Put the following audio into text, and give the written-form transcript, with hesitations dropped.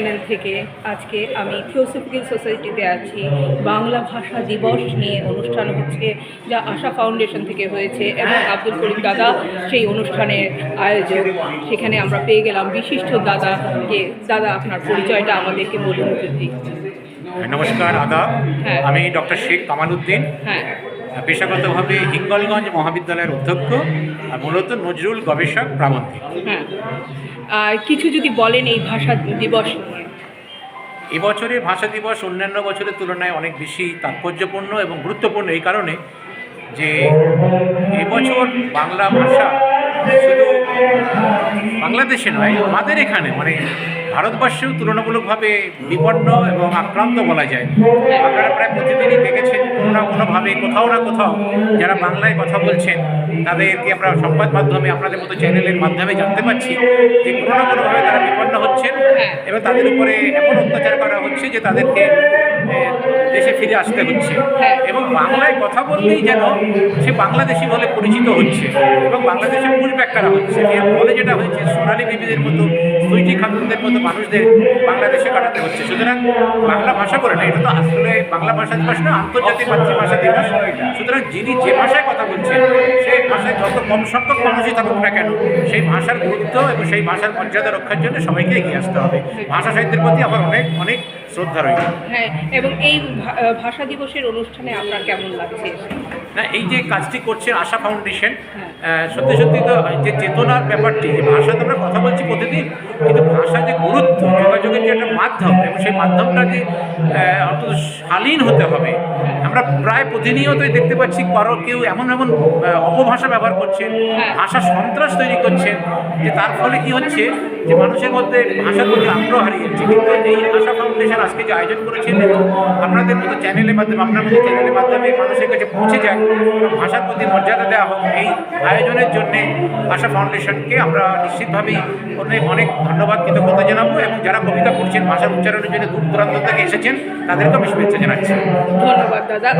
Channel থেকে আজকে আমি থিওসফিক্যাল সোসাইটিতে আছি। বাংলা ভাষা দিবস নিয়ে অনুষ্ঠান হচ্ছে, যা আশা ফাউন্ডেশন থেকে হয়েছে এবং আব্দুল করিম দাদা সেই অনুষ্ঠানের আয়োজক। সেখানে আমরা পেয়ে গেলাম বিশিষ্ট দাদাকে। দাদা, আপনার পরিচয়টা আমাদেরকে বলুন যদি। নমস্কার, আদাব। হ্যাঁ। আমি ডক্টর শেখ কামাল উদ্দিন, হ্যাঁ, পেশাগতভাবে হিঙ্গলগঞ্জ মহাবিদ্যালয়ের অধ্যক্ষ আর মূলত নজরুল গবেষক প্রাবন্ধিক। হ্যাঁ। আর কিছু যদি বলেন এই ভাষা দিবস নিয়ে। এবছরের ভাষা দিবস অন্যান্য বছরের তুলনায় অনেক বেশি তাৎপর্যপূর্ণ এবং গুরুত্বপূর্ণ এই কারণে যে এবছর বাংলা ভাষা শুধু বাংলাদেশে নয়, আমাদের এখানে মানে ভারতবর্ষেও তুলনামূলকভাবে বিপন্ন এবং আক্রান্ত বলা যায়। আপনারা প্রায় প্রতিদিনই দেখেছেন কোনো না কোনোভাবে কোথাও না কোথাও যারা বাংলায় কথা বলছেন তাদেরকে আমরা সংবাদ মাধ্যমে আপনাদের মতো চ্যানেলের মাধ্যমে জানতে পারছি যে কোনো না কোনোভাবে তারা বিপন্ন হচ্ছেন এবং তাদের উপরে এমন অত্যাচার করা হচ্ছে যে তাদেরকে দেশে ফিরে আসতে হচ্ছে এবং বাংলায় কথা বললেই যেন সে বাংলাদেশি বলে পরিচিত হচ্ছে এবং বাংলাদেশে পুশব্যাক করা হচ্ছে। এর ফলে যেটা হয়েছে, সোনালী বিবিদের মতো, সুইটি খাতুনদের মতো মানুষদের বাংলাদেশে কাটাতে হচ্ছে। সুতরাং বাংলা ভাষা করে না, এটা তো আসলে বাংলা ভাষা দিবস না, আন্তর্জাতিক মাতৃভাষা দিবস। সুতরাং যিনি যে ভাষায় কথা বলছেন সেই ভাষায় যত কম সংখ্যক মানুষই থাকুক না কেন, সেই ভাষার গুরুত্ব এবং সেই ভাষার মর্যাদা রক্ষার জন্য সবাইকে এগিয়ে আসতে হবে। ভাষা সাহিত্যের প্রতি আমার অনেক অনেক শ্রদ্ধা রয়েছে। হ্যাঁ, এবং এই ভাষা দিবসের অনুষ্ঠানে আপনার কেমন লাগছে? না, এই যে কাজটি করছে আশা ফাউন্ডেশন, সত্যি সত্যি তো যে চেতনার ব্যাপারটি, যে ভাষা তো আমরা কথা বলছি প্রতিদিন, কিন্তু ভাষা যে গুরুত্ব, যোগাযোগের যে একটা মাধ্যম এবং সেই মাধ্যমটা যে অন্তত শালীন হতে হবে। আমরা প্রায় প্রতিনিয়তই দেখতে পাচ্ছি কেউ এমন এমন অপভাষা ব্যবহার করছেন, ভাষা সন্ত্রাস তৈরি করছেন, যে তার ফলে কি হচ্ছে যে মানুষের মধ্যে ভাষার প্রতি আগ্রহ হারিয়ে যাচ্ছে। কিন্তু এই আশা ফাউন্ডেশন আজকে যে আয়োজন করেছেন এবং আপনাদের মতো চ্যানেলের মাধ্যমে, আপনার মতো চ্যানেলের মাধ্যমে মানুষের কাছে পৌঁছে যায় এবং ভাষার প্রতি মর্যাদা দেওয়া হোক, এই আয়োজনের জন্যে আশা ফাউন্ডেশনকে আমরা নিশ্চিতভাবেই অনেক অনেক ধন্যবাদ, কৃতজ্ঞতা জানাবো এবং যারা কবিতা পড়ছেন, ভাষার উচ্চারণের জন্য দূর দূরান্ত থেকে এসেছেন, তাদেরকেও আমি শুভেচ্ছা জানাচ্ছি। ধন্যবাদ দাদা।